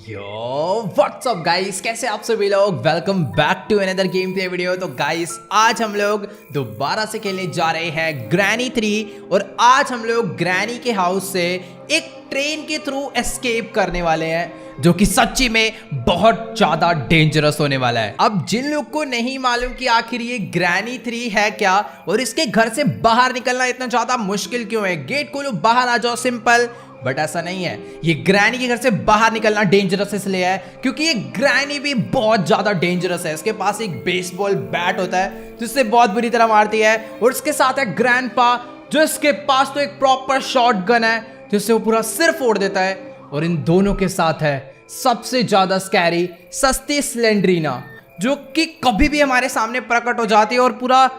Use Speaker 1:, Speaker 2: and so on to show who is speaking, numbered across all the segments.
Speaker 1: यो WhatsApp guys, कैसे आप सभी लोग। Welcome back to another game play video. तो गाइस आज हम लोग दोबारा से खेलने जा रहे हैं ग्रैनी 3 और आज हम लोग ग्रैनी के हाउस से एक ट्रेन के थ्रू एस्केप करने वाले हैं जो कि सच्ची में बहुत ज्यादा डेंजरस होने वाला है। अब जिन लोग को नहीं मालूम कि आखिर ये ग्रैनी 3 है क्या और इसके घर से बाहर निकलना इतना ज्यादा मुश्किल क्यों है, गेट खोलो बाहर आ जाओ सिंपल, बट ऐसा नहीं है। ये ग्रैनी के घर से बाहर निकलना डेंजरस इसलिए है क्योंकि ये ग्रैनी भी बहुत ज्यादा डेंजरस है। इसके पास एक बेसबॉल बैट होता है जिससे बहुत बुरी तरह मारती है और इसके साथ है ग्रैंडपा जो इसके पास तो एक प्रॉपर शॉटगन है जिससे वो पूरा सिर फोड़ देता है। और इन दोनों के साथ है सबसे ज्यादा स्कैरी सस्ती स्लेंड्रीना जो कि कभी भी हमारे सामने प्रकट हो जाती है और पूरा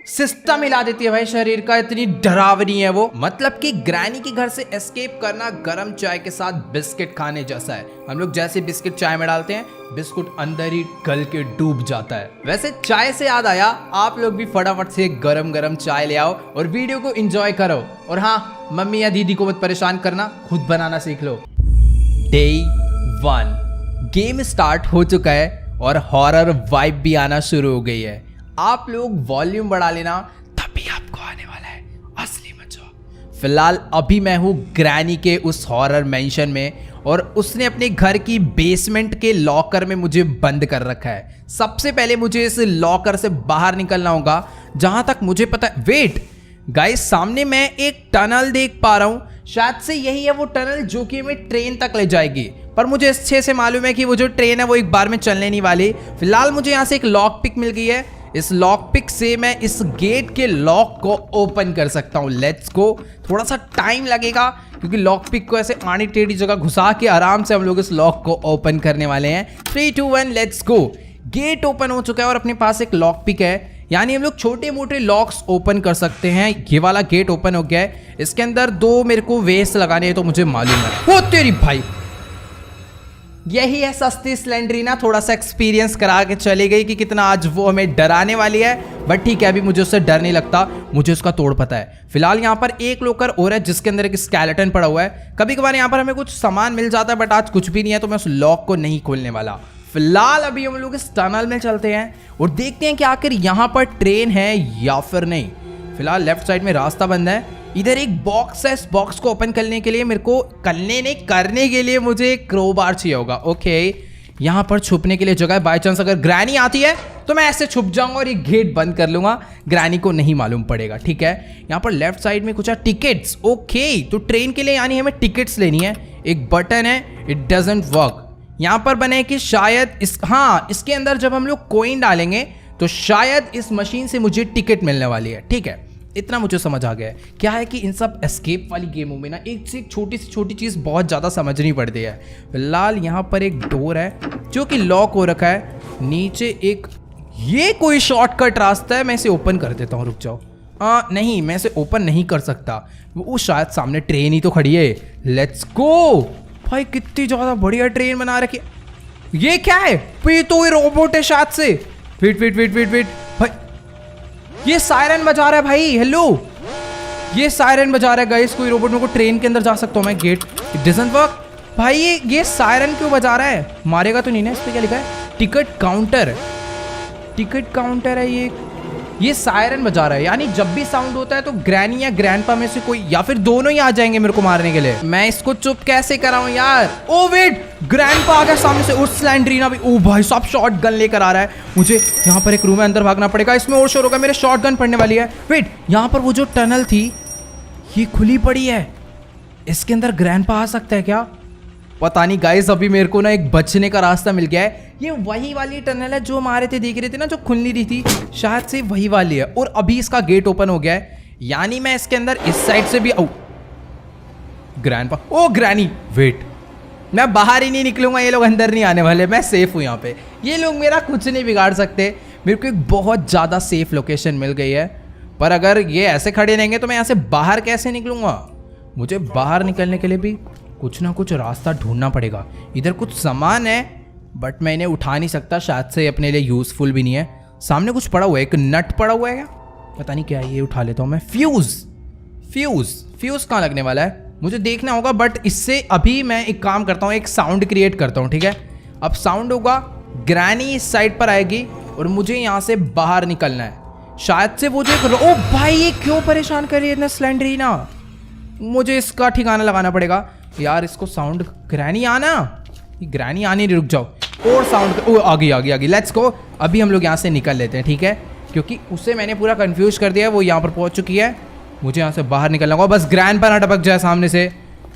Speaker 1: सिस्टम हिला देती है भाई शरीर का, इतनी डरावनी है वो। मतलब कि ग्रैनी के घर से एस्केप करना गरम चाय के साथ बिस्किट खाने जैसा है। हम लोग जैसे बिस्किट चाय में डालते हैं, बिस्कुट अंदर ही गल के डूब जाता है। वैसे चाय से याद आया, आप लोग भी फटाफट से गरम गरम चाय ले आओ और वीडियो को एंजॉय करो। और हाँ, मम्मी या दीदी को मत परेशान करना, खुद बनाना सीख लो। डे 1 गेम स्टार्ट हो चुका है और हॉरर वाइब भी आना शुरू हो गई है। आप लोग वॉल्यूम बढ़ा लेना, तभी आपको आने वाला है असली मजा। फिलहाल अभी मैं हूँ ग्रैनी के उस हॉरर मेंशन में और उसने अपने घर की बेसमेंट के लॉकर में मुझे बंद कर रखा है। सबसे पहले मुझे इस लॉकर से बाहर निकलना होगा जहां तक मुझे पता है। वेट गाइस, सामने मैं एक टनल देख पा रहा हूँ, शायद से यही है वो टनल जो कि हमें ट्रेन तक ले जाएगी। पर मुझे अच्छे से मालूम है कि वो जो ट्रेन है वो एक बार में चलने नहीं वाली। फिलहाल मुझे यहाँ से एक लॉक पिक मिल गई है, इस लॉक पिक से मैं इस गेट के लॉक को ओपन कर सकता हूँ। Let's go. थोड़ा सा टाइम लगेगा क्योंकि लॉक पिक को ऐसे आड़ी टेढ़ी जगह घुसा के आराम से हम लोग इस लॉक को ओपन करने वाले हैं। 3, 2, 1 लेट्स गो। गेट ओपन हो चुका है और अपने पास एक लॉक पिक है, यानी हम लोग छोटे मोटे लॉक्स ओपन कर सकते हैं। ये वाला गेट ओपन हो गया है, इसके अंदर 2 मेरे को वेस्ट लगाने हैं तो मुझे मालूम है। ओ तेरी भाई, यही है सस्ती स्लेंड्रीना, थोड़ा सा एक्सपीरियंस करा के चली गई कि कितना आज वो हमें डराने वाली है। बट ठीक है, अभी मुझे उससे डर नहीं लगता, मुझे उसका तोड़ पता है। फिलहाल यहाँ पर एक लॉकर और है जिसके अंदर एक स्केलेटन पड़ा हुआ है। कभी कभार यहाँ पर हमें कुछ सामान मिल जाता है बट आज कुछ भी नहीं है तो मैं उस लॉक को नहीं खोलने वाला। फिलहाल अभी हम लोग इस टनल में चलते हैं और देखते हैं कि आखिर यहाँ पर ट्रेन है या फिर नहीं। फिलहाल लेफ्ट साइड में रास्ता बंद है, इधर एक बॉक्स है। इस बॉक्स को ओपन करने के लिए मेरे को करने के लिए मुझे एक क्रोबार चाहिए होगा। ओके, यहाँ पर छुपने के लिए जगह है, बाय चांस अगर ग्रैनी आती है तो मैं ऐसे छुप जाऊंगा और ये गेट बंद कर लूंगा, ग्रैनी को नहीं मालूम पड़ेगा। ठीक है, यहाँ पर लेफ्ट साइड में कुछ है टिकट्स। ओके, तो ट्रेन के लिए यानी हमें टिकट्स लेनी है। एक बटन है, इट डजंट वर्क। यहाँ पर बने कि शायद इसके अंदर जब हम लोग कॉइन डालेंगे तो शायद इस मशीन से मुझे टिकट मिलने वाली है। ठीक है, इतना मुझे समझ आ गया है। क्या है कि इन सब एस्केप वाली गेमों में ना एक से एक छोटी से छोटी चीज़ बहुत ज़्यादा समझनी पड़ती है। फिलहाल यहाँ पर एक डोर है जो कि लॉक हो रखा है। नीचे एक ये कोई शॉर्टकट रास्ता है, मैं इसे ओपन कर देता हूँ। रुक जाओ, नहीं मैं इसे ओपन नहीं कर सकता, वो शायद सामने ट्रेन ही तो खड़ी है। लेट्स गो भाई, कितनी ज़्यादा बढ़िया ट्रेन बना रखी है। ये क्या है? ये तो ये रोबोट है शायद से। वेट भाई, ये सायरन बजा रहा है भाई। हेलो, ये सायरन बजा रहा है गाइस। कोई रोबोट मेरे को ट्रेन के अंदर जा सकता हूँ मैं। गेट इट डजंट वर्क भाई। ये सायरन क्यों बजा रहा है? मारेगा तो नहीं ना? इस पे क्या लिखा है? टिकट काउंटर है। ये सायरन बजा रहा है, यानी जब भी साउंड होता है तो ग्रैनी या ग्रैंडपा में से कोई या फिर दोनों ही आ जाएंगे मेरे को मारने के लिए। मैं इसको चुप कैसे कराऊं यार? ओ वेट, ग्रैंडपा आ गया सामने से और स्लेंड्रीना भी। ओ भाई साहब, शॉट गन लेकर आ रहा है। मुझे यहाँ पर एक रूम में अंदर भागना पड़ेगा, इसमें और शोर होगा, मेरे शॉट गन पड़ने वाली है। वेट, यहाँ पर वो जो टनल थी ये खुली पड़ी है, इसके अंदर ग्रैंडपा आ सकता है क्या? पता नहीं गाइस, अभी मेरे को ना एक बचने का रास्ता मिल गया है। ये वही वाली टनल है जो हमारे थे देख रहे थे ना, जो खुल नहीं रही थी, शायद से वही वाली है। और अभी इसका गेट ओपन हो गया है, यानी मैं इसके अंदर इस साइड से भी ग्रैंडपा। ओ ग्रैनी, वेट, मैं बाहर ही नहीं निकलूंगा, ये लोग अंदर नहीं आने वाले, मैं सेफ हूँ यहाँ पे। ये लोग मेरा कुछ नहीं बिगाड़ सकते। मेरे को एक बहुत ज़्यादा सेफ लोकेशन मिल गई है, पर अगर ये ऐसे खड़े रहेंगे तो मैं यहाँ से बाहर कैसे निकलूंगा? मुझे बाहर निकलने के लिए भी कुछ ना कुछ रास्ता ढूंढना पड़ेगा। इधर कुछ सामान है बट मैं इन्हें उठा नहीं सकता, शायद से अपने लिए यूजफुल भी नहीं है। सामने कुछ पड़ा हुआ है, एक नट पड़ा हुआ है क्या? पता नहीं क्या है, ये उठा लेता हूँ मैं। फ्यूज कहाँ लगने वाला है? मुझे देखना होगा, बट इससे अभी मैं एक काम करता हूँ, एक साउंड क्रिएट करता हूँ, ठीक है। अब साउंड होगा, ग्रैनी इस साइड पर आएगी और मुझे यहाँ से बाहर निकलना है। शायद से वो जो ओ भाई ये क्यों परेशान कर रही है इतना स्लेंडरीना, मुझे इसका ठिकाना लगाना पड़ेगा यार। इसको साउंड ग्रैनी आना, ग्रैनी आने रुक जाओ, और साउंड ओ आ गई। Let's go. अभी हम लोग यहाँ से निकल लेते हैं, ठीक है, क्योंकि उसे मैंने पूरा कंफ्यूज कर दिया है। वो यहाँ पर पहुँच चुकी है, मुझे यहाँ से बाहर निकलना होगा, बस ग्रैंड पर ना टपक जाए सामने से।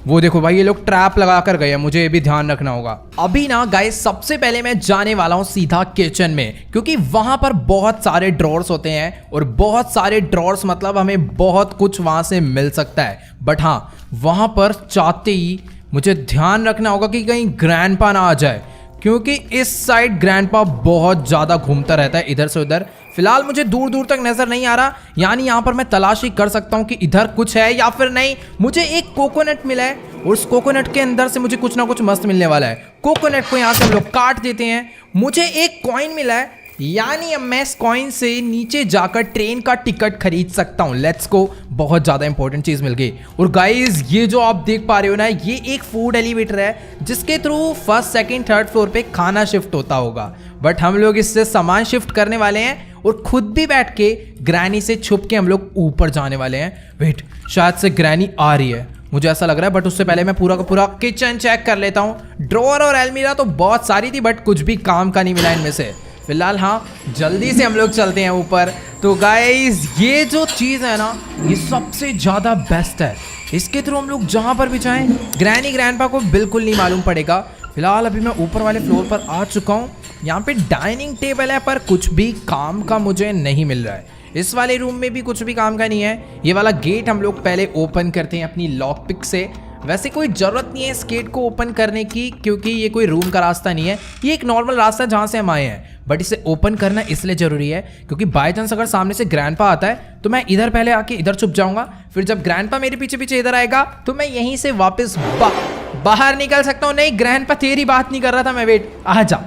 Speaker 1: वो देखो भाई ये लोग ट्रैप लगा कर गए हैं, मुझे ये भी ध्यान रखना होगा। अभी ना गाइस सबसे पहले मैं जाने वाला हूँ सीधा किचन में, क्योंकि वहां पर बहुत सारे ड्रॉर्स होते हैं और बहुत सारे ड्रॉर्स मतलब हमें बहुत कुछ वहां से मिल सकता है। बट हाँ, वहां पर चाहते ही मुझे ध्यान रखना होगा कि कहीं ग्रैंडपा ना आ जाए, क्योंकि इस साइड ग्रैंडपा बहुत ज्यादा घूमता रहता है इधर से उधर। फिलहाल मुझे दूर दूर तक नजर नहीं आ रहा, यानी यहाँ पर मैं तलाशी कर सकता हूँ कि इधर कुछ है या फिर नहीं। मुझे एक कोकोनट मिला है और उस कोकोनट के अंदर से मुझे कुछ ना कुछ मस्त मिलने वाला है। कोकोनट को यहाँ से हम लोग काट देते हैं। मुझे एक कॉइन मिला है, यानी अब मैं इस कॉइन से नीचे जाकर ट्रेन का टिकट खरीद सकता हूँ। लेट्स गो, बहुत ज़्यादा इंपॉर्टेंट चीज़ मिल गई। और गाइज ये जो आप देख पा रहे हो ना, ये एक फूड एलिवेटर है जिसके through first second third floor पे खाना शिफ्ट होता होगा। बट हम लोग इससे सामान शिफ्ट करने वाले हैं और खुद भी बैठ के ग्रैनी से छुप के हम लोग ऊपर जाने वाले हैं। वेट, शायद से ग्रैनी आ रही है, मुझे ऐसा लग रहा है। बट उससे पहले मैं पूरा का पूरा किचन चेक कर लेता हूँ। ड्रॉअर और अलमीरा तो बहुत सारी थी, बट कुछ भी काम का नहीं मिला इनमें से। फिलहाल हाँ, जल्दी से हम लोग चलते हैं ऊपर। तो गाइज ये जो चीज़ है ना, ये सबसे ज़्यादा बेस्ट है। इसके थ्रू हम लोग जहाँ पर भी जाएं, ग्रैनी ग्रैंडपा को बिल्कुल नहीं मालूम पड़ेगा। फिलहाल अभी मैं ऊपर वाले फ्लोर पर आ चुका हूँ। यहाँ पे डाइनिंग टेबल है, पर कुछ भी काम का मुझे नहीं मिल रहा है। इस वाले रूम में भी कुछ भी काम का नहीं है। ये वाला गेट हम लोग पहले ओपन करते हैं अपनी लॉक पिक से। वैसे कोई ज़रूरत नहीं है इस गेट को ओपन करने की, क्योंकि ये कोई रूम का रास्ता नहीं है, ये एक नॉर्मल रास्ता है जहाँ से हम आए हैं। बट इसे ओपन करना इसलिए ज़रूरी है क्योंकि बाय चांस अगर सामने से ग्रैंडपा आता है तो मैं इधर पहले आके इधर छुप जाऊँगा। फिर जब ग्रैंडपा मेरे पीछे पीछे इधर आएगा तो मैं यहीं से वापस बाहर निकल सकता हूँ। नहीं ग्रैंडपा तेरी बात नहीं कर रहा था मैं, वेट, आ जा,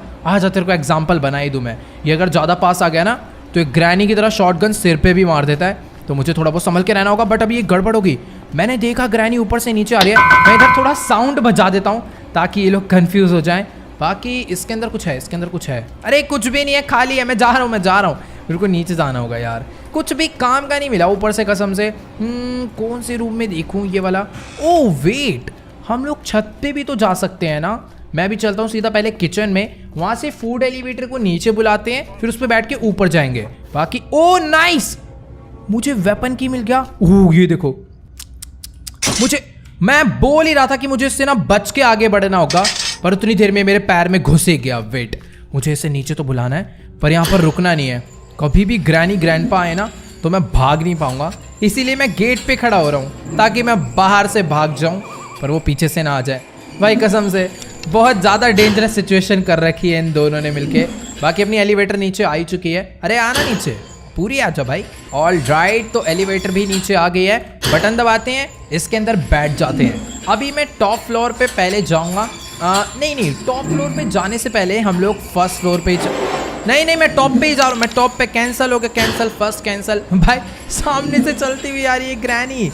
Speaker 1: तेरे को एग्जाम्पल बना ही दूँ मैं। ये अगर ज़्यादा पास आ गया ना तो एक ग्रैनी की तरह शॉटगन सिर पे भी मार देता है, तो मुझे थोड़ा बहुत संभल के रहना होगा। बट अभी ये गड़बड़ होगी। मैंने देखा ग्रैनी ऊपर से नीचे आ रही है, मैं इधर थोड़ा साउंड बजा देता हूँ ताकि ये लोग कंफ्यूज हो जाएं। बाकी इसके अंदर कुछ है, इसके अंदर कुछ है। अरे कुछ भी नहीं है, खाली है। मैं जा रहा हूँ। मेरे को नीचे जाना होगा यार, कुछ भी काम का नहीं मिला ऊपर से कसम से। कौन से रूम में देखूँ ये वाला? ओ वेट, हम लोग छत पे भी तो जा सकते हैं ना। मैं भी चलता हूँ सीधा पहले किचन में, वहाँ से फूड एलिवेटर को नीचे बुलाते हैं, फिर उस पर बैठ के ऊपर जाएंगे। बाकी ओ नाइस, मुझे वेपन की मिल गया। ओह ये देखो, मैं बोल ही रहा था कि मुझे इससे ना बच के आगे बढ़ना होगा, पर उतनी देर में मेरे पैर में घुस ही गया। वेट, मुझे इसे नीचे तो बुलाना है, पर यहाँ पर रुकना नहीं है। कभी भी ग्रैनी ग्रैंडपा आए ना तो मैं भाग नहीं पाऊंगा, इसीलिए मैं गेट पे खड़ा हो रहा हूँ ताकि मैं बाहर से भाग जाऊँ, पर वो पीछे से ना आ जाए। भाई कसम से बहुत ज़्यादा डेंजरस सिचुएशन कर रखी है इन दोनों ने मिलके। बाकी अपनी एलिवेटर नीचे आ ही चुकी है। अरे आना नीचे, पूरी आ जाओ भाई। ऑल राइट, तो एलिवेटर भी नीचे आ गई है। बटन दबाते हैं, इसके अंदर बैठ जाते हैं। अभी मैं टॉप फ्लोर पे पहले जाऊंगा। नहीं, टॉप फ्लोर पे जाने से पहले हम लोग फर्स्ट फ्लोर पे नहीं, मैं टॉप पे ही जा रहा हूँ। मैं टॉप पे कैंसिल हो गया, कैंसिल, फर्स्ट कैंसिल। भाई सामने से चलती हुई आ रही है ग्रैनी,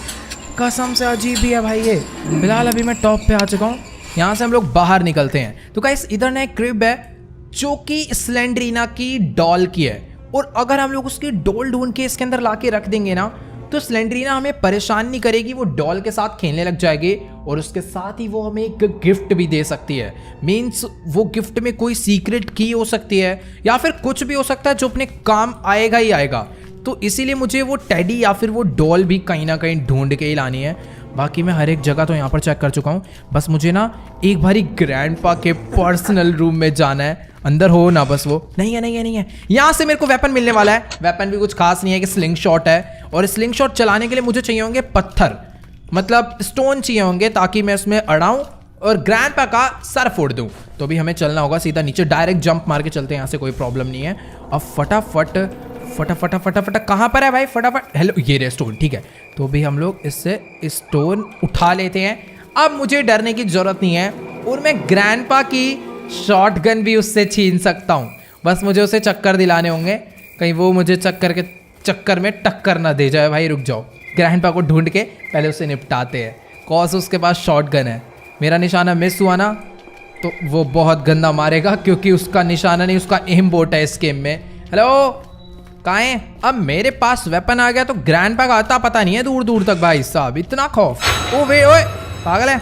Speaker 1: कसम से अजीब ही है भाई ये। फिलहाल अभी मैं टॉप पे आ चुका हूँ, यहाँ से हम लोग बाहर निकलते हैं। तो गाइस इधर ना एक क्रिब है जो कि स्लेंडरीना की डॉल की है, और अगर हम लोग उसकी डॉल ढूंढ के इसके अंदर ला के रख देंगे ना तो स्लेंडरीना हमें परेशान नहीं करेगी, वो डॉल के साथ खेलने लग जाएगी और उसके साथ ही वो हमें एक गिफ्ट भी दे सकती है। मीन्स वो गिफ्ट में कोई सीक्रेट की हो सकती है या फिर कुछ भी हो सकता है जो अपने काम आएगा ही आएगा। तो इसीलिए मुझे वो टेडी या फिर वो डॉल भी कहीं ना कहीं ढूंढ के ही लानी है। बाकी मैं हर एक जगह तो यहाँ पर चेक कर चुका हूँ, बस मुझे ना एक बारी ग्रैंडपा के पर्सनल रूम में जाना है। अंदर हो ना बस वो। नहीं है। यहाँ से मेरे को वेपन मिलने वाला है। वेपन भी कुछ खास नहीं है कि स्लिंग शॉट है, और स्लिंग शॉट चलाने के लिए मुझे चाहिए होंगे पत्थर, मतलब स्टोन चाहिए होंगे ताकि मैं उसमें अड़ाऊँ और ग्रैंडपा का सर फोड़ दूँ। तो भी हमें चलना होगा सीधा नीचे, डायरेक्ट जंप मार के चलते हैं, यहाँ से कोई प्रॉब्लम नहीं है। अब फटाफट कहाँ पर है भाई? फटाफट, हेलो, ये रे स्टोन, ठीक है। तो भी हम लोग इससे स्टोन उठा लेते हैं। अब मुझे डरने की जरूरत नहीं है, और मैं ग्रैंडपा की शॉटगन भी उससे छीन सकता हूँ। बस मुझे उसे चक्कर दिलाने होंगे, कहीं वो मुझे चक्कर में टक्कर ना दे जाए। भाई रुक जाओ, ग्रैंडपा को ढूंढ के पहले उसे निपटाते हैं। कॉज उसके पास शॉटगन है। मेरा निशाना मिस हुआ ना तो वो बहुत गंदा मारेगा, क्योंकि उसका निशाना नहीं, उसका एम बोट है इस गेम में। हेलो, कहाँ है? अब मेरे पास वेपन आ गया तो ग्रैंडपा का आता पता नहीं है दूर दूर तक। भाई साहब इतना खौफ। ओ वे ओए, पागल है।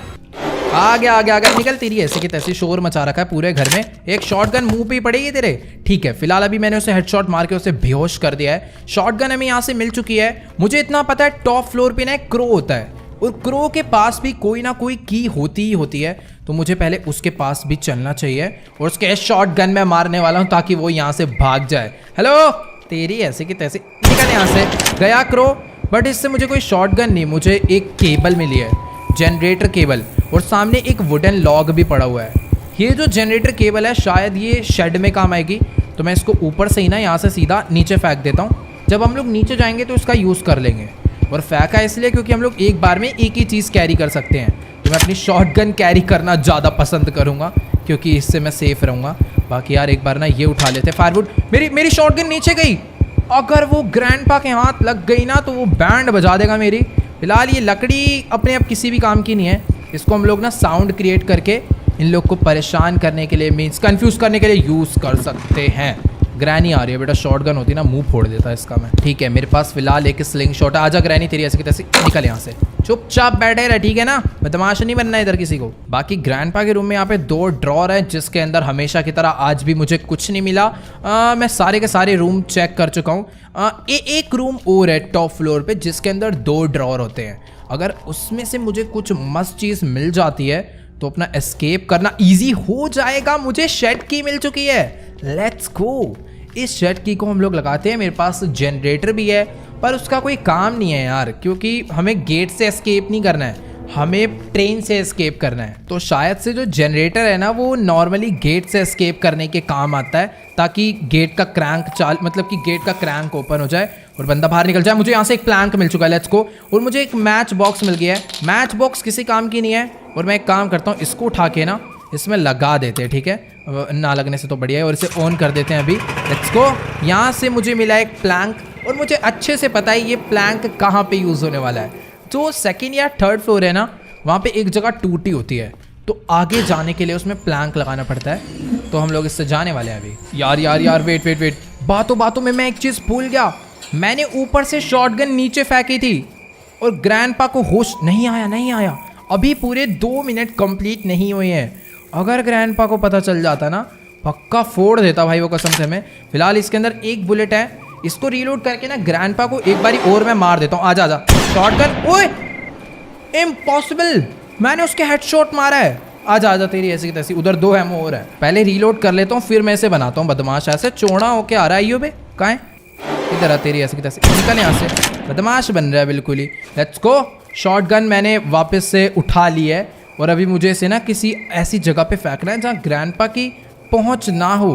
Speaker 1: आ गया निकल। तेरी ऐसी की तैसी शोर मचा रखा है पूरे घर में। एक शॉटगन मुंह पे ही पड़ेगी तेरे। ठीक है, फिलहाल अभी मैंने उसे हेडशॉट मार के उसे बेहोश कर दिया है। शॉटगन हमें यहाँ से मिल चुकी है। मुझे इतना पता है टॉप फ्लोर पे ना एक क्रो होता है, और क्रो के पास भी कोई ना कोई की होती ही होती है, तो मुझे पहले उसके पास भी चलना चाहिए और उसके शॉटगन में मारने वाला हूँ ताकि वो यहाँ से भाग जाए। हेलो, तेरी ऐसे की तैसे, निकल यहाँ से। गया क्रो, बट इससे मुझे कोई शॉटगन नहीं, मुझे एक केबल मिली है, जनरेटर केबल, और सामने एक वुडन लॉग भी पड़ा हुआ है। ये जो जनरेटर केबल है शायद ये शेड में काम आएगी, तो मैं इसको ऊपर से ही ना यहाँ से सीधा नीचे फेंक देता हूँ। जब हम लोग नीचे जाएंगे तो इसका यूज़ कर लेंगे। और फेंका इसलिए क्योंकि हम लोग एक बार में एक ही चीज़ कैरी कर सकते हैं, तो मैं अपनी शॉटगन कैरी करना ज़्यादा पसंद करूँगा क्योंकि इससे मैं सेफ रहूँगा। बाकी यार एक बार ना ये उठा लेते फायरवुड। मेरी शॉटगन नीचे गई। अगर वो ग्रैंडपा के हाथ लग गई ना तो वो बैंड बजा देगा मेरी। फिलहाल ये लकड़ी अपने आप किसी भी काम की नहीं है, इसको हम लोग ना साउंड क्रिएट करके इन लोग को परेशान करने के लिए, मीन्स कंफ्यूज करने के लिए यूज़ कर सकते हैं। ग्रैनी आ रही है बेटा, शॉटगन होती ना मुंह फोड़ देता इसका मैं। ठीक है, मेरे पास फिलहाल एक स्लिंग शॉट है। आजा ग्रैनी, तेरी ऐसी की तैसी, निकल यहाँ से। चुपचाप बैठे रहे, ठीक है ना, बदमाश नहीं बनना इधर किसी को। बाकी ग्रैंडपा के रूम में यहाँ पे 2 ड्रॉर है, जिसके अंदर हमेशा की तरह आज भी मुझे कुछ नहीं मिला। मैं सारे के सारे रूम चेक कर चुका हूँ। एक रूम और है टॉप फ्लोर पे जिसके अंदर 2 ड्रॉर होते हैं। अगर उसमें से मुझे कुछ मस्त चीज़ मिल जाती है तो अपना एस्केप करना इजी हो जाएगा। मुझे शेड की मिल चुकी है, लेट्स गो। इस शेड की को हम लोग लगाते हैं। मेरे पास जनरेटर भी है पर उसका कोई काम नहीं है यार, क्योंकि हमें गेट से एस्केप नहीं करना है, हमें ट्रेन से एस्केप करना है। तो शायद से जो जनरेटर है ना वो नॉर्मली गेट से एस्केप करने के काम आता है, ताकि गेट का क्रैंक मतलब कि गेट का क्रैंक ओपन हो जाए और बंदा बाहर निकल जाए। मुझे यहाँ से एक प्लैंक मिल चुका है, लेट्स गो। और मुझे एक मैच बॉक्स मिल गया है। मैच बॉक्स किसी काम की नहीं है, और मैं एक काम करता हूँ, इसको उठा के ना इसमें लगा देते हैं, ठीक है, ना लगने से तो बढ़िया है। और इसे ऑन कर देते हैं अभी, लेट्स गो। यहाँ से मुझे मिला एक प्लैंक, और मुझे अच्छे से पता है ये प्लैंक कहाँ पे यूज़ होने वाला है। जो 2nd या 3rd फ्लोर है ना, वहाँ पे एक जगह टूटी होती है, तो आगे जाने के लिए उसमें प्लैंक लगाना पड़ता है। तो हम लोग इससे जाने वाले हैं अभी। यार वेट, बातों में मैं एक चीज़ भूल गया। मैंने ऊपर से शॉटगन नीचे फेंकी थी और ग्रैंडपा को होश नहीं आया। अभी पूरे 2 मिनट कंप्लीट नहीं हुए हैं। अगर ग्रैंडपा को पता चल जाता ना, पक्का फोड़ देता भाई वो, कसम से। मैं फिलहाल इसके अंदर एक बुलेट है, इसको रीलोड करके ना ग्रैंडपा को एक बारी और मैं मार देता हूँ। आजा शॉटगन। ओए इम्पॉसिबल, मैंने उसके हेडशॉट मारा है। आजा तेरी ऐसी तैसी। उधर 2 एमओ और है, पहले रीलोड कर लेता हूँ फिर मैं इसे बनाता हूँ बदमाश। ऐसे चौड़ा होके आ रहा है बे, कहाँ है? इधर आ, तेरी ऐसी तैसी, निकल यहाँ से। बदमाश बन रहा है बिल्कुल ही। Let's go. शॉटगन मैंने वापस से उठा ली है, और अभी मुझे इसे ना किसी ऐसी जगह पे फेंकना है जहाँ ग्रैंडपा की पहुँच ना हो,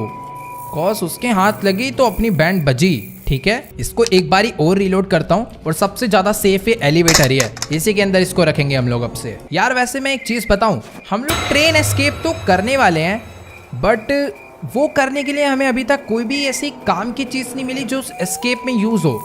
Speaker 1: कॉज उसके हाथ लगी तो अपनी बैंड बजी। ठीक है, इसको एक बारी और रीलोड करता हूँ, और सबसे ज़्यादा सेफ ये एलिवेटर ही है, इसी के अंदर इसको रखेंगे हम लोग अब से। यार वैसे मैं एक चीज़ बताऊँ, हम लोग ट्रेन एस्केप तो करने वाले हैं, बट वो करने के लिए हमें अभी तक कोई भी ऐसी काम की चीज़ नहीं मिली जो एस्केप में यूज़ हो।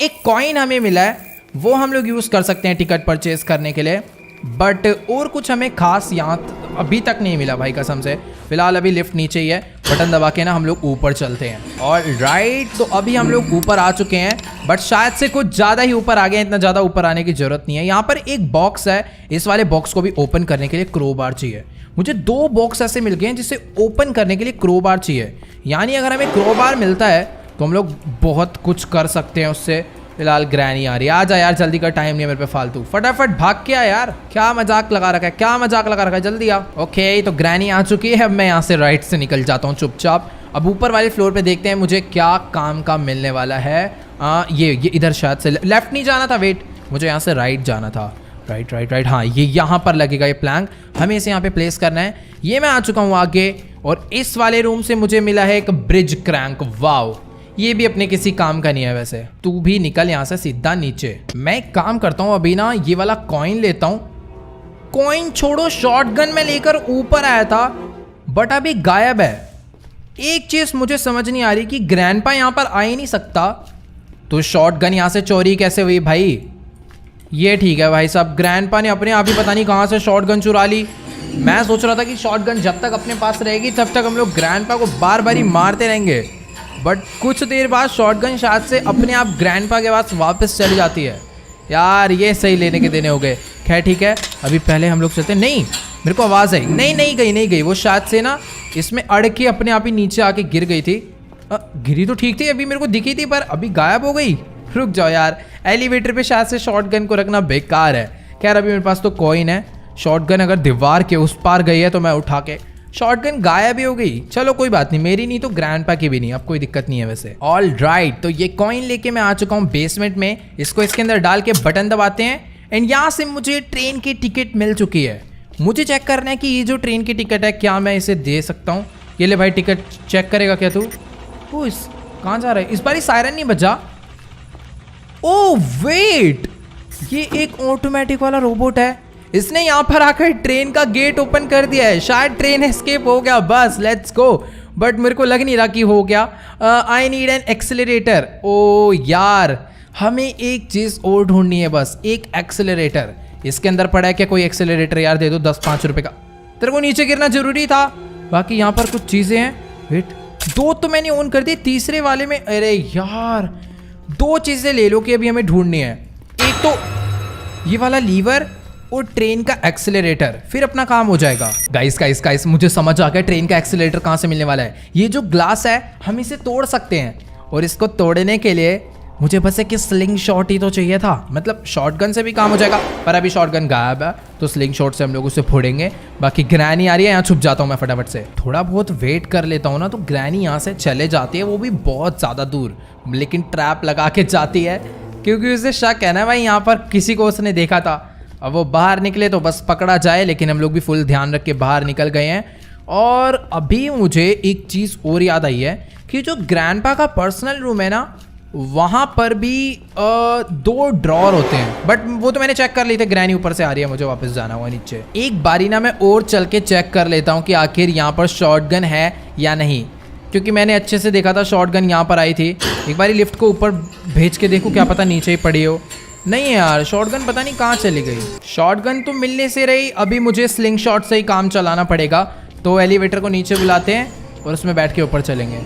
Speaker 1: एक कॉइन हमें मिला है, वो हम लोग यूज़ कर सकते हैं टिकट परचेज करने के लिए, बट और कुछ हमें खास यहाँ अभी तक नहीं मिला भाई, कसम से। फिलहाल अभी लिफ्ट नीचे ही है, बटन दबा के ना हम लोग ऊपर चलते हैं। और राइट, तो अभी हम लोग ऊपर आ चुके हैं, बट शायद से कुछ ज़्यादा ही ऊपर आ गए। इतना ज़्यादा ऊपर आने की ज़रूरत नहीं है। यहाँ पर एक बॉक्स है, इस वाले बॉक्स को भी ओपन करने के लिए क्रोबार चाहिए। मुझे 2 बॉक्स ऐसे मिल गए हैं जिसे ओपन करने के लिए क्रोबार चाहिए, यानी अगर हमें क्रोबार मिलता है तो हम लोग बहुत कुछ कर सकते हैं उससे। फिलहाल ग्रैनी आ रही है, आजा यार, जल्दी का टाइम नहीं है मेरे पे फालतू, फटाफट भाग के आ यार। क्या मजाक लगा रखा है, जल्दी आ। ओके, तो ग्रैनी आ चुकी है। अब मैं यहाँ से राइट से निकल जाता हूँ चुपचाप। अब ऊपर वाले फ्लोर पे देखते हैं मुझे क्या काम का मिलने वाला है। ये इधर शायद से लेफ्ट नहीं जाना था, वेट, मुझे यहाँ से राइट जाना था। राइट, हाँ, ये यहाँ पर लगेगा ये प्लैंक, हमें इसे यहाँ पे प्लेस करना है। ये मैं आ चुका हूँ आगे, और इस वाले रूम से मुझे मिला है एक ब्रिज क्रैंक। वाओ, ये भी अपने किसी काम का नहीं है वैसे। तू भी निकल यहाँ से सीधा नीचे। मैं एक काम करता हूँ, अभी ना ये वाला कॉइन लेता हूँ। कॉइन छोड़ो, शॉटगन में लेकर ऊपर आया था बट अभी गायब है। एक चीज मुझे समझ नहीं आ रही कि ग्रैंडपा यहाँ पर आ ही नहीं सकता, तो शॉटगन यहाँ से चोरी कैसे हुई भाई? ये ठीक है भाई साहब, ग्रैंडपा ने अपने आप ही पता नहीं कहाँ से शॉटगन चुरा ली। मैं सोच रहा था कि शॉटगन जब तक अपने पास रहेगी तब तक हम लोग ग्रैंडपा को बार बार ही मारते रहेंगे, बट कुछ देर बाद शॉटगन शायद से अपने आप ग्रैंडपा के पास वापस चली जाती है। यार ये सही लेने के देने हो गए। खैर ठीक है, अभी पहले हम लोग चलते हैं। नहीं, मेरे को आवाज़ आई। नहीं गई वो शायद से ना इसमें अड़ के अपने आप ही नीचे आके गिर गई थी। गिरी तो ठीक थी, अभी मेरे को दिखी थी, पर अभी गायब हो गई। रुक जाओ यार, एलिवेटर पे शायद से शॉटगन को रखना बेकार है। खैर अभी मेरे पास तो कॉइन है, शॉटगन अगर दीवार के उस पार गई है तो मैं उठा के, शॉटगन गायब ही हो गई। चलो कोई बात नहीं, मेरी नहीं तो ग्रैंडपा की भी नहीं, अब कोई दिक्कत नहीं है वैसे। ऑल राइट, तो ये कॉइन लेके मैं आ चुका हूँ बेसमेंट में। इसको इसके अंदर डाल के बटन दबाते हैं एंड यहाँ से मुझे ट्रेन की टिकट मिल चुकी है। मुझे चेक करना है कि ये जो ट्रेन की टिकट है क्या मैं इसे दे सकता हूँ। ये ले भाई टिकट, चेक करेगा क्या तू? ओ इस कहाँ जा रहा है? इस बार ही सायरन नहीं बजा। ओ वेट, ये एक ऑटोमेटिक वाला रोबोट है। इसने यहाँ पर आकर ट्रेन का गेट ओपन कर दिया है। शायद ट्रेन एस्केप हो गया, बस लेट्स गो। बट मेरे को लग नहीं रहा कि हो गया। I need an accelerator. ओ यार, हमें एक चीज़ और ढूंढनी है, बस एक एक्सेलरेटर। इसके अंदर पड़ा है क्या कोई एक्सेलरेटर? यार दे दो 10-5 रुपए का। तेरे को नीचे गिरना जरूरी था। बाकी यहाँ पर कुछ चीज़ें हैं। वेट, 2 तो मैंने ऑन कर दी, तीसरे वाले में अरे यार 2 चीज़ें ले लो कि अभी हमें ढूंढनी है। एक तो ये वाला लीवर और ट्रेन का एक्सेलरेटर, फिर अपना काम हो जाएगा। गाइस मुझे समझ आ गया ट्रेन का एक्सेलरेटर कहाँ से मिलने वाला है। ये जो ग्लास है हम इसे तोड़ सकते हैं, और इसको तोड़ने के लिए मुझे बस एक स्लिंग शॉट ही तो चाहिए था। मतलब शॉटगन से भी काम हो जाएगा, पर अभी शॉटगन गायब है तो स्लिंग शॉट से हम लोग उसे फोड़ेंगे। बाकी ग्रैनी आ रही है, यहाँ छुप जाता हूँ मैं फटाफट से। थोड़ा बहुत वेट कर लेता हूँ ना तो ग्रैनी यहाँ से चले जाती है, वो भी बहुत ज़्यादा दूर, लेकिन ट्रैप लगा के जाती है क्योंकि उसे शक है ना भाई यहाँ पर किसी को उसने देखा था। अब वो बाहर निकले तो बस पकड़ा जाए, लेकिन हम लोग भी फुल ध्यान रख के बाहर निकल गए हैं। और अभी मुझे एक चीज़ और याद आई है कि जो ग्रैंडपा का पर्सनल रूम है ना, वहाँ पर भी 2 ड्रॉर होते हैं, बट वो तो मैंने चेक कर लिए थे। ग्रैनी ऊपर से आ रही है, मुझे वापस जाना हुआ नीचे। एक बारी ना मैं और चल के चेक कर लेता हूँ कि आखिर यहाँ पर शॉटगन है या नहीं, क्योंकि मैंने अच्छे से देखा था शॉटगन यहाँ पर आई थी। एक बारी लिफ्ट को ऊपर भेज के देखूँ, क्या पता नीचे ही पड़ी हो। नहीं यार, शॉटगन पता नहीं कहाँ चली गई। शॉटगन तो मिलने से रही, अभी मुझे स्लिंग शॉट से ही काम चलाना पड़ेगा। तो एलिवेटर को नीचे बुलाते हैं और उसमें बैठ के ऊपर चलेंगे।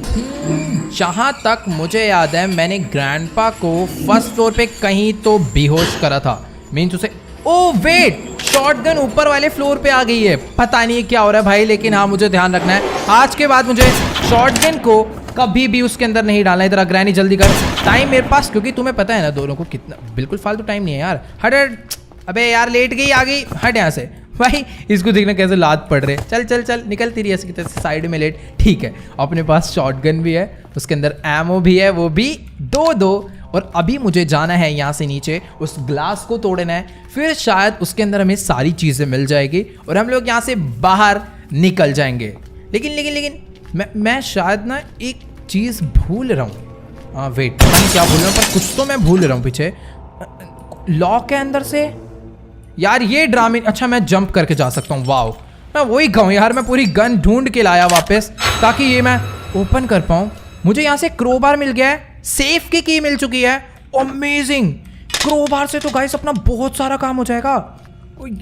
Speaker 1: जहाँ तक मुझे याद है मैंने ग्रैंडपा को फर्स्ट फ्लोर पे कहीं तो बेहोश करा था। मीन्स उसे, ओ वेट, शॉटगन ऊपर वाले फ्लोर पे आ गई है। पता नहीं क्या हो रहा है भाई, लेकिन हाँ मुझे ध्यान रखना है। आज के बाद मुझे शॉटगन को कभी भी उसके अंदर नहीं डालना। इधर ग्रैनी जल्दी कर, टाइम मेरे पास, क्योंकि तुम्हें पता है ना दोनों को कितना बिल्कुल फालतू टाइम नहीं है यार। हट, अबे यार लेट गई, आ गई, हट यहाँ से। भाई इसको देखना कैसे लात पड़ रहे। चल चल चल, निकलती रही ऐसे की तरह साइड में लेट। ठीक है, अपने पास शॉटगन भी है, उसके अंदर एमओ भी है, वो भी 2-2। और अभी मुझे जाना है यहाँ से नीचे, उस ग्लास को तोड़ना है, फिर शायद उसके अंदर हमें सारी चीज़ें मिल जाएगी और हम लोग यहाँ से बाहर निकल जाएंगे। लेकिन मैं शायद ना एक चीज़ भूल रहा हूँ। हाँ वेट, पता नहीं क्या भूल रहा हूँ, पर कुछ तो मैं भूल रहा हूँ पीछे। लॉक है अंदर से यार, ये ड्रामे। अच्छा मैं जंप करके जा सकता हूँ, वाओ। मैं वही कहूँ यार, मैं पूरी गन ढूंढ के लाया वापस ताकि ये मैं ओपन कर पाऊँ। मुझे यहाँ से क्रोबार मिल गया है, सेफ की की मिल चुकी है। अमेजिंग, क्रोबार से तो गाइस अपना बहुत सारा काम हो जाएगा।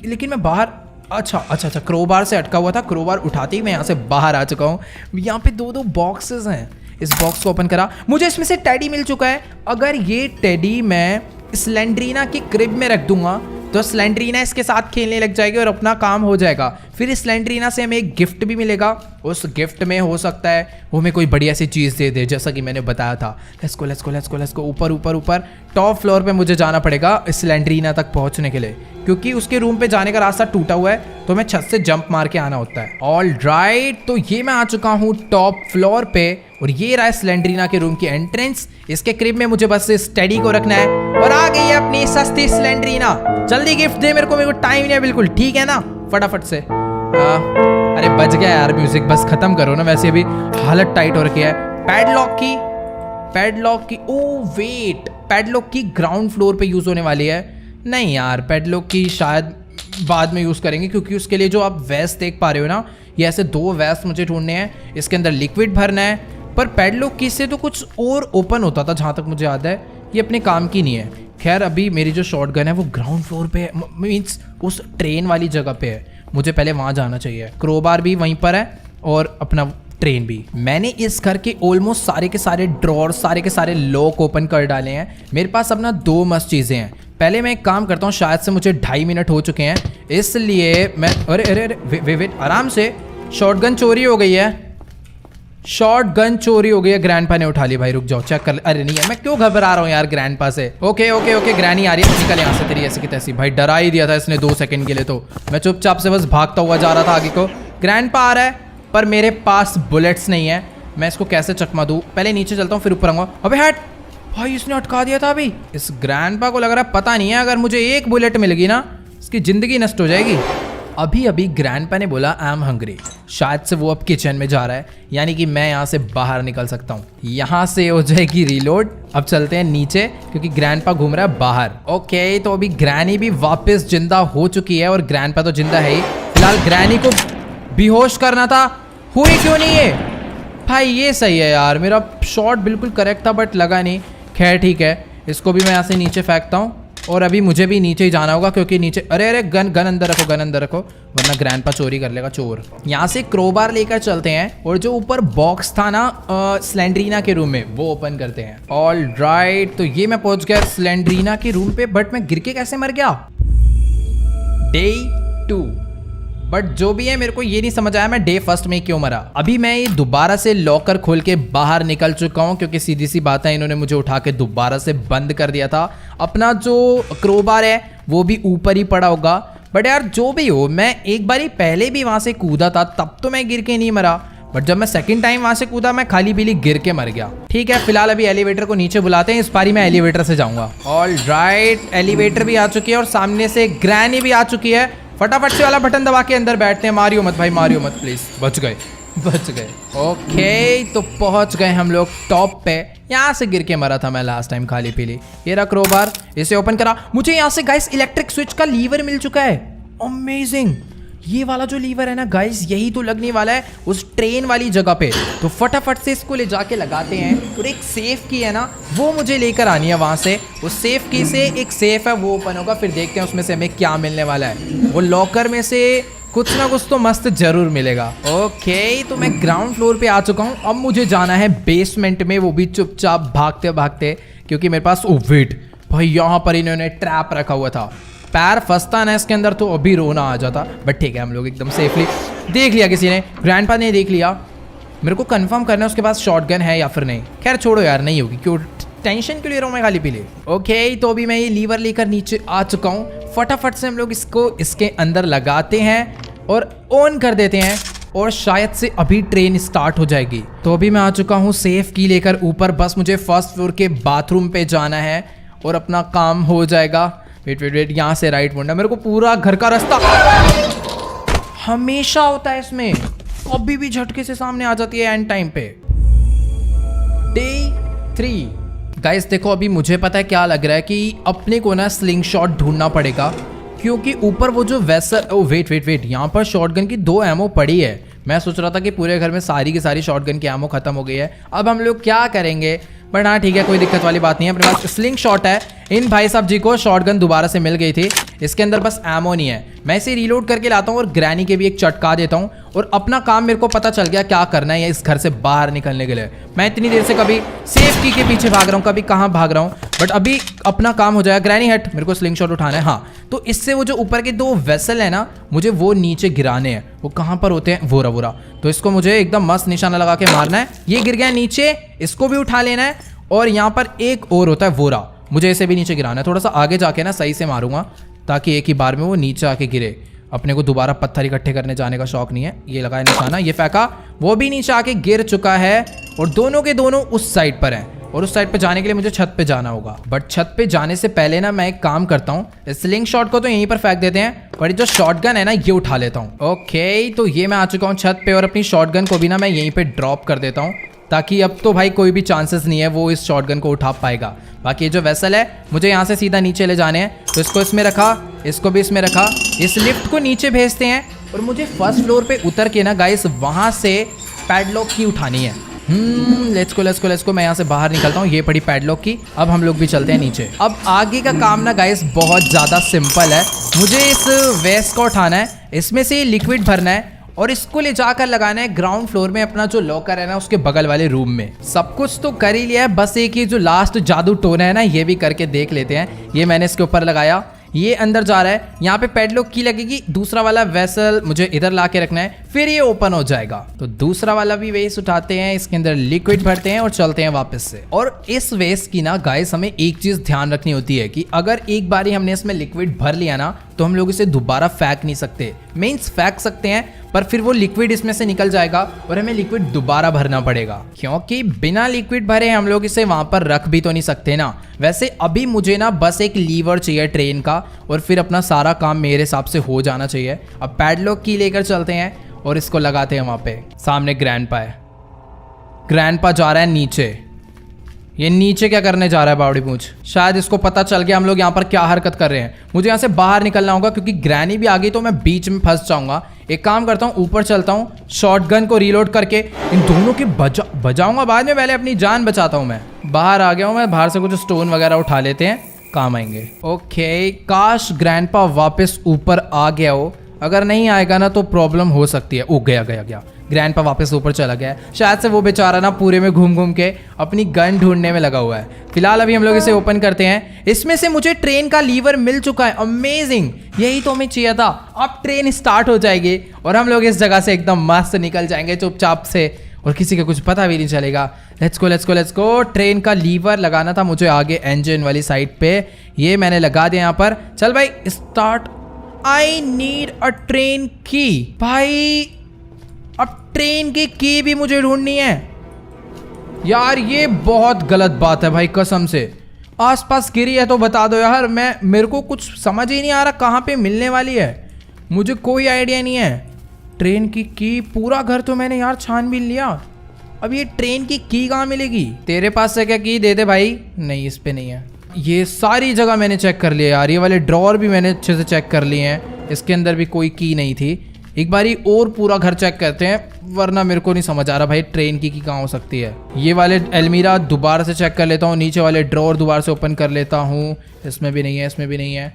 Speaker 1: लेकिन मैं बाहर, अच्छा क्रोबार से अटका हुआ था, क्रोबार उठाते ही मैं यहाँ से बाहर आ चुका हूँ। यहाँ पे 2-2 बॉक्सेस हैं, इस बॉक्स को ओपन करा, मुझे इसमें से टेडी मिल चुका है। अगर ये टेडी मैं स्लेंड्रीना की क्रिब में रख दूंगा तो स्लेंड्रीना इसके साथ खेलने लग जाएगी और अपना काम हो जाएगा। फिर स्लेंड्रीना से हमें एक गिफ्ट भी मिलेगा, उस गिफ्ट में हो सकता है वो हमें कोई बढ़िया सी चीज़ दे दे, जैसा कि मैंने बताया था। लेट्स गो ऊपर टॉप फ्लोर पे मुझे जाना पड़ेगा स्लेंड्रीना तक पहुंचने के लिए, क्योंकि उसके रूम पे जाने का रास्ता टूटा हुआ है, तो हमें छत से जंप मार के आना होता है। ऑल राइट, तो ये मैं आ चुका हूँ टॉप फ्लोर पे और ये रहा स्लेंड्रीना के रूम की एंट्रेंस। इसके क्रिब में मुझे बस स्टडी को रखना है और आ गई है अपनी सस्ती स्लेंड्रीना। जल्दी गिफ्ट दे मेरे को टाइम नहीं है बिल्कुल, ठीक है ना, फटाफट से। अरे बज गया यार म्यूजिक, बस खत्म करो ना, वैसे अभी हालत टाइट हो रखी है। पैडलॉक की ओ वेट, पैडलॉक की ग्राउंड फ्लोर पे यूज होने वाली है। नहीं यार, पैडलॉक की शायद बाद में यूज करेंगे, क्योंकि उसके लिए जो आप वेस्ट देख पा रहे हो ना, ये ऐसे 2 वेस्ट मुझे ढूंढने हैं, इसके अंदर लिक्विड भरना है। पर पैडलॉक की से तो कुछ और ओपन होता था जहाँ तक मुझे याद है, ये अपने काम की नहीं है। खैर अभी मेरी जो शॉटगन है वो ग्राउंड फ्लोर पे है, मीन्स उस ट्रेन वाली जगह पे है। मुझे पहले वहाँ जाना चाहिए। क्रोबार भी वहीं पर है और अपना ट्रेन भी। मैंने इस घर के ऑलमोस्ट सारे के सारे ड्रॉर, सारे के सारे लॉक ओपन कर डाले हैं। मेरे पास अपना 2 मस्त चीज़ें हैं। पहले मैं एक काम करता हूँ, शायद से मुझे 2.5 मिनट हो चुके हैं, इसलिए मैं अरे अरे अरे वेट आराम से। शॉटगन चोरी हो गई है, शॉटगन चोरी हो गई है। ग्रैंडपा ने उठा ली। भाई रुक जाओ, चेक कर। अरे नहीं है, मैं क्यों घबरा रहा हूँ यार ग्रैंडपा से। ओके ओके ओके, ग्रैनी आ रही है, निकल यहाँ से तेरी ऐसी की तैसी। भाई डरा ही दिया था इसने 2 सेकंड के लिए, तो मैं चुपचाप से बस भागता हुआ जा रहा था आगे को। ग्रैंडपा आ रहा है पर मेरे पास बुलेट्स नहीं है। मैं इसको कैसे चकमा दूँ? पहले नीचे चलता हूँ फिर ऊपर आऊँगा। अबे हट भाई, इसने अटका दिया था अभी। इस ग्रैंडपा को लग रहा है पता नहीं है, अगर मुझे एक बुलेट मिल गई ना इसकी जिंदगी नष्ट हो जाएगी। अभी अभी ग्रैंडपा ने बोला आई एम हंग्री। शायद से वो अब किचन में जा रहा है, यानी कि मैं यहाँ से बाहर निकल सकता हूँ। यहाँ से हो जाएगी रीलोड। अब चलते हैं नीचे क्योंकि ग्रैंडपा घूम रहा है बाहर। ओके, तो अभी ग्रैनी भी वापस जिंदा हो चुकी है और ग्रैंडपा तो जिंदा है ही। फिलहाल ग्रैनी को बेहोश करना था, हुई क्यों नहीं है भाई? ये सही है यार, मेरा शॉट बिल्कुल करेक्ट था बट लगा नहीं। खैर ठीक है, इसको भी मैं यहाँ से नीचे फेंकता हूँ और अभी मुझे भी नीचे ही जाना होगा क्योंकि नीचे अरे अरे गन अंदर रखो, गन अंदर रखो वरना ग्रैंडपा चोरी कर लेगा, चोर। यहाँ से क्रोबार लेकर चलते हैं और जो ऊपर बॉक्स था ना स्लेंड्रीना के रूम में, वो ओपन करते हैं। ऑल राइट, तो ये मैं पहुंच गया स्लेंड्रीना के रूम पे, बट मैं गिर के कैसे मर गया? Day 2। बट जो भी है मेरे को ये नहीं समझ आया मैं डे 1 में क्यों मरा। अभी मैं ये दोबारा से लॉकर खोल के बाहर निकल चुका हूँ क्योंकि सीधी सी बात है, इन्होंने मुझे उठा के दोबारा से बंद कर दिया था। अपना जो क्रोबार है वो भी ऊपर ही पड़ा होगा। बट यार जो भी हो, मैं एक बारी पहले भी वहां से कूदा था, तब तो मैं गिर के नहीं मरा, बट जब मैं सेकंड टाइम वहां से कूदा मैं खाली पीली गिर के मर गया। ठीक है, फिलहाल अभी एलिवेटर को नीचे बुलाते हैं। इस बारी मैं एलिवेटर से जाऊंगा। ऑल राइट, एलिवेटर भी आ चुकी है और सामने से ग्रैनी भी आ चुकी है। फटाफट से वाला बटन दबा के अंदर बैठते हैं। मारियो मत भाई, मारियो मत प्लीज। बच गए बच गए। ओके, तो पहुंच गए हम लोग टॉप पे। यहाँ से गिर के मरा था मैं लास्ट टाइम खाली पीली। ये रहा क्रोबार, इसे ओपन करा। मुझे यहाँ से गाइस इलेक्ट्रिक स्विच का लीवर मिल चुका है। अमेजिंग। ये वाला जो लीवर है ना गाइस, यही तो लगने वाला है उस ट्रेन वाली जगह पे। तो फटाफट से इसको ले जाके लगाते हैं और एक सेफ की है ना, वो मुझे लेकर आनी है वहां से। उस सेफ की से एक सेफ है वो ओपन होगा, फिर देखते हैं उसमें से हमें क्या मिलने वाला है। वो लॉकर में से कुछ ना कुछ तो मस्त जरूर मिलेगा। ओके, तो मैं ग्राउंड फ्लोर पे आ चुका हूँ। अब मुझे जाना है बेसमेंट में, वो भी चुपचाप भागते भागते, क्योंकि मेरे पास ओ वेट भाई, यहाँ पर इन्होंने ट्रैप रखा हुआ था। पैर फंसता ना इसके अंदर तो अभी रोना आ जाता। बट ठीक है, हम लोग एकदम सेफली देख लिया, किसी ने, ग्रैंडपा ने देख लिया। मेरे को कंफर्म करना है उसके पास शॉटगन है या फिर नहीं। खैर छोड़ो यार, नहीं होगी, क्यों टेंशन क्यों ले रहा हूँ मैं खाली पीले। ओके, तो अभी मैं ये लीवर लेकर नीचे आ चुका हूँ। फटाफट से हम लोग इसको इसके अंदर लगाते हैं और ऑन कर देते हैं और शायद से अभी ट्रेन स्टार्ट हो जाएगी। तो अभी मैं आ चुका हूँ सेफ की लेकर ऊपर। बस मुझे फर्स्ट फ्लोर के बाथरूम पे जाना है और अपना काम हो जाएगा। वेट वेट वेट, यहाँ से राइट मुड़ना। मेरे को पूरा घर का रास्ता हमेशा होता है इसमें, कभी भी झटके से सामने आ जाती है एंड टाइम पे। डे 3। गाइस देखो, अभी मुझे पता है क्या लग रहा है कि अपने को ना स्लिंग शॉट ढूंढना पड़ेगा, क्योंकि ऊपर वो जो vessel, oh wait wait wait, यहाँ पर शॉटगन की 2 एमओ पड़ी है। मैं सोच रहा था कि पूरे घर में सारी की सारी शॉटगन की एमओ खत्म हो गई है। अब हम लोग क्या करेंगे? बट हाँ ठीक है, कोई दिक्कत वाली बात नहीं है, अपने पास स्लिंग शॉट है। इन भाई साहब जी को शॉटगन दोबारा से मिल गई थी, इसके अंदर बस एमो नहीं है। मैं इसे रीलोड करके लाता हूँ और ग्रैनी के भी एक चटका देता हूँ और अपना काम मेरे को पता चल गया क्या करना है इस घर से बाहर निकलने के लिए। मैं इतनी देर से कभी सेफ की के पीछे भाग रहा हूँ, कभी कहाँ भाग रहा हूँ, बट अभी अपना काम हो जाएगा। ग्रैनी हट, मेरे को स्लिंग शॉट उठाना है। हाँ, तो इससे वो जो ऊपर के 2 वेसल है ना, मुझे वो नीचे गिराने हैं। वो कहाँ पर होते हैं? वोरा वोरा। तो इसको मुझे एकदम मस्त निशाना लगा के मारना है। ये गिर गया नीचे, इसको भी उठा लेना है। और यहाँ पर एक और होता है वोरा, मुझे इसे भी नीचे गिराना है। थोड़ा सा आगे जाके ना सही से मारूंगा ताकि एक ही बार में वो नीचे आके गिरे। अपने को दोबारा पत्थर इकट्ठे करने जाने का शौक नहीं है। ये लगाया निशाना, ये फेंका, वो भी नीचे आके गिर चुका है। और दोनों के दोनों उस साइड पर हैं और उस साइड पे जाने के लिए मुझे छत पे जाना होगा। बट छत पे जाने से पहले ना मैं एक काम करता हूँ, स्लिंग शॉट को तो यहीं पर फेंक देते हैं, पर जो शॉटगन है ना ये उठा लेता हूँ। ओके, तो ये मैं आ चुका हूँ छत पे और अपनी शॉटगन को भी ना मैं यहीं पे ड्रॉप कर देता हूँ, ताकि अब तो भाई कोई भी चांसेस नहीं है वो इस शॉटगन को उठा पाएगा। बाकी ये जो वेसल है मुझे यहाँ से सीधा नीचे ले जाने हैं, तो इसको इसमें रखा, इसको भी इसमें रखा। इस लिफ्ट को नीचे भेजते हैं और मुझे फर्स्ट फ्लोर पे उतर के ना गाइस वहाँ से पैडलॉक की उठानी है। लेट्स को मैं यहाँ से बाहर निकलता हूँ। ये पड़ी पैडलॉक की। अब हम लोग भी चलते हैं नीचे। अब आगे का काम ना गाइस बहुत ज़्यादा सिंपल है। मुझे इस वेस्ट को उठाना है, इसमें से लिक्विड भरना है और इसको ले जाकर लगाना है ग्राउंड फ्लोर में अपना जो लॉकर है ना उसके बगल वाले रूम में। सब कुछ तो कर ही लिया है, बस एक ही जो लास्ट जादू टोन है ना ये भी करके देख लेते हैं। ये मैंने इसके ऊपर लगाया, ये अंदर जा रहा है। यहाँ पे पैडलॉक की लगेगी। दूसरा वाला वेसल मुझे इधर ला के रखना है, फिर ये ओपन हो जाएगा। तो दूसरा वाला भी वेस्ट उठाते हैं, इसके अंदर लिक्विड भरते हैं और चलते हैं वापस से। और इस वेस्ट की ना गाइस हमें एक चीज ध्यान रखनी होती है कि अगर एक बार हमने इसमें लिक्विड भर लिया ना तो हम लोग इसे दोबारा फेंक नहीं सकते। मीन्स फेंक सकते हैं पर फिर वो लिक्विड इसमें से निकल जाएगा और हमें लिक्विड दोबारा भरना पड़ेगा, क्योंकि बिना लिक्विड भरे हम लोग इसे वहां पर रख भी तो नहीं सकते ना। वैसे अभी मुझे ना बस एक लीवर चाहिए ट्रेन का और फिर अपना सारा काम मेरे हिसाब से हो जाना चाहिए। अब पैडलॉक की लेकर चलते हैं और इसको लगाते हैं वहां पे। सामने ग्रैंडपा है, ग्रैंडपा जा रहा है नीचे। ये नीचे क्या करने जा रहा है बावड़ी पूंछ? शायद इसको पता चल गया हम लोग यहाँ पर क्या हरकत कर रहे हैं। मुझे यहाँ से बाहर निकलना होगा क्योंकि ग्रैनी भी आ गई तो मैं बीच में फंस जाऊंगा। एक काम करता हूँ, ऊपर चलता हूँ, शॉटगन को रीलोड करके इन दोनों की बजाऊंगा बाद में। पहले अपनी जान बचाता हूँ। मैं बाहर आ गया हूँ, मैं बाहर से कुछ स्टोन वगैरह उठा लेते हैं, काम आएंगे। ओके, काश ग्रैंडपा वापस ऊपर आ गया हो। अगर नहीं आएगा ना तो प्रॉब्लम हो सकती है। ओ गया ग्रैंडपा वापस ऊपर चला गया है। शायद से वो बेचारा ना पूरे में घूम घूम के अपनी गन ढूंढने में लगा हुआ है। फिलहाल अभी हम लोग इसे ओपन करते हैं। इसमें से मुझे ट्रेन का लीवर मिल चुका है। अमेजिंग, यही तो हमें चाहिए था। अब ट्रेन स्टार्ट हो जाएगी और हम लोग इस जगह से एकदम मस्त निकल जाएंगे चुपचाप से और किसी का कुछ पता भी नहीं चलेगा। Let's go. ट्रेन का लीवर लगाना था मुझे आगे इंजन वाली साइड पे। ये मैंने लगा दिया यहाँ पर। चल भाई start. I need a train की। भाई अब ट्रेन की भी मुझे ढूंढनी है यार। ये बहुत गलत बात है भाई, कसम से। आसपास गिरी है तो बता दो यार। मेरे को कुछ समझ ही नहीं आ रहा कहाँ पे मिलने वाली है। मुझे कोई आइडिया नहीं है। ट्रेन की पूरा घर तो मैंने यार छान भी लिया। अब ये ट्रेन की कहाँ मिलेगी? तेरे पास से क्या की दे दे भाई। नहीं, इस पे नहीं है। ये सारी जगह मैंने चेक कर लिया यार। ये वाले ड्रॉअर भी मैंने अच्छे से चेक कर लिए हैं। इसके अंदर भी कोई की नहीं थी। एक बारी और पूरा घर चेक करते हैं, वरना मेरे को नहीं समझ आ रहा भाई ट्रेन की कहाँ हो सकती है। ये वाले अलमीरा दोबारा से चेक कर लेता हूँ। नीचे वाले ड्रॉअर दोबारा से ओपन कर लेता हूँ। इसमें भी नहीं है, इसमें भी नहीं है।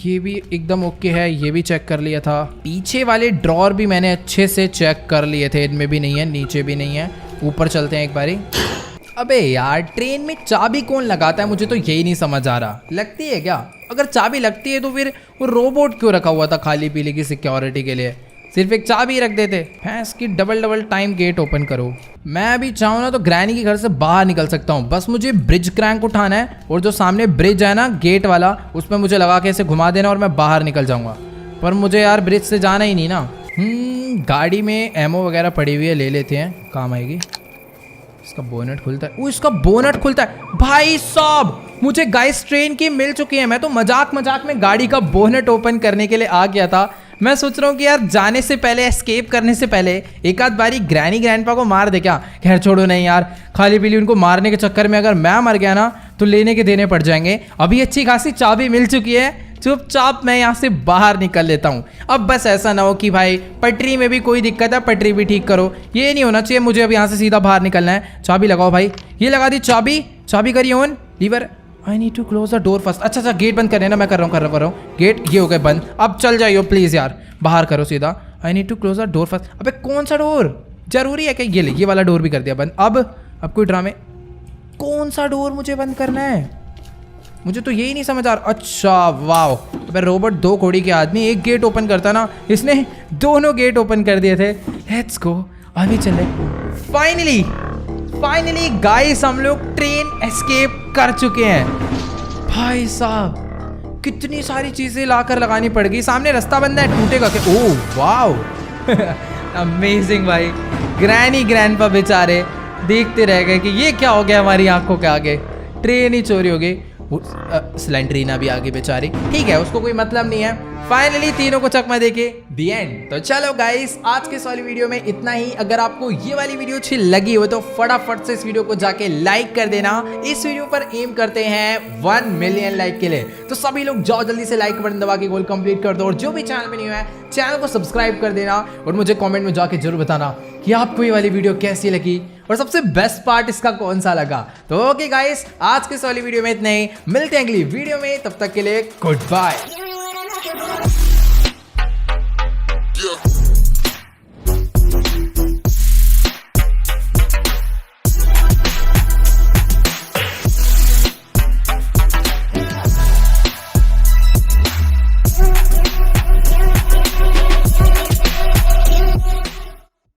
Speaker 1: ये भी एकदम ओके है। ये भी चेक कर लिया था। पीछे वाले ड्रॉअर भी मैंने अच्छे से चेक कर लिए थे। इनमें भी नहीं है, नीचे भी नहीं है। ऊपर चलते हैं एक बारी। अबे यार, ट्रेन में चाबी कौन लगाता है? मुझे तो यही नहीं समझ आ रहा। लगती है क्या? अगर चाबी लगती है तो फिर वो रोबोट क्यों रखा हुआ था खाली पीली की सिक्योरिटी के लिए? सिर्फ एक चाबी रख देते। भैंस की डबल टाइम गेट ओपन करो। मैं अभी चाहूँ ना तो ग्रैनी के घर से बाहर निकल सकता हूँ। बस मुझे ब्रिज क्रैंक उठाना है और जो सामने ब्रिज है ना गेट वाला, उसमें मुझे लगा के ऐसे घुमा देना और मैं बाहर निकल जाऊँगा। पर मुझे यार ब्रिज से जाना ही नहीं ना। गाड़ी में एमओ वगैरह पड़ी हुई है, ले लेते हैं, काम आएगी। इसका बोनट खुलता है। वो इसका बोनट खुलता है। भाई साहब, मुझे गाइस ट्रेन की मिल चुकी है। मैं तो मजाक में गाड़ी का बोनट ओपन करने के लिए आ गया था। मैं सोच रहा हूँ कि यार जाने से पहले, एस्केप करने से पहले एक आध बारी ग्रैंडपा को मार दे क्या। खैर छोड़ो, नहीं यार, खाली पीली उनको मारने के चक्कर में अगर मैं मर गया ना तो लेने के देने पड़ जाएंगे। अभी अच्छी खासी चाबी मिल चुकी है, चुपचाप मैं यहाँ से बाहर निकल लेता हूँ। अब बस ऐसा ना हो कि भाई पटरी में भी कोई दिक्कत है, पटरी भी ठीक करो। ये नहीं होना चाहिए। मुझे अब यहाँ से सीधा बाहर निकलना है। चाबी लगाओ भाई। ये लगा दी चाबी करिए on. Lever. I need to close the door first. अच्छा, गेट बंद करने ना। मैं कर रहा हूँ गेट। ये हो गए बंद। अब चल जाइयो प्लीज यार, बाहर करो सीधा। I need to close the door first. अबे कौन सा डोर? जरूरी है क्या? ये वाला डोर भी कर दिया बंद। अब कोई ड्रामे। कौन सा डोर मुझे बंद करना है? मुझे तो यही नहीं समझ आ रहा। अच्छा वाओ, अबे रोबोट दो कोड़ी के आदमी, एक गेट ओपन करता ना, इसने दोनों गेट ओपन कर दिए थे। लेट्स गो, अभी चले। फाइनली गाइस, हम लोग ट्रेन एस्केप कर चुके हैं। भाई साहब, कितनी सारी चीजें लाकर लगानी पड़ गई। सामने रास्ता बंद है, टूटेगा क्या? ओह वाओ, अमेजिंग भाई। ग्रैंडपा बेचारे देखते रह गए कि ये क्या हो गया हमारी आंखों के आगे। ट्रेन ही चोरी हो गई। स्लेंड्रीना भी आगे बेचारी। ठीक है, उसको कोई मतलब नहीं है। फाइनली तीनों को चकमा देके दी एंड। तो चलो गाइस, आज के इस वाली वीडियो में इतना ही। अगर आपको ये वाली वीडियो अच्छी लगी हो तो फटाफट से इस वीडियो को जाके लाइक कर देना। इस वीडियो पर एम करते हैं 1 मिलियन लाइक के लिए। तो सभी लोग जाओ जल्दी से लाइक बटन दबा के गोल कंप्लीट कर दो। और जो भी चैनल पे नहीं है, चैनल को सब्सक्राइब कर देना और मुझे कमेंट में जाके जरूर बताना कि आपको ये वाली वीडियो कैसी लगी। और सबसे बेस्ट पार्ट इसका कौन सा लगा। तो ओके गाइस, आज के इस वाली वीडियो में इतना ही, मिलते हैं अगली वीडियो में, तब तक के लिए गुड बाय।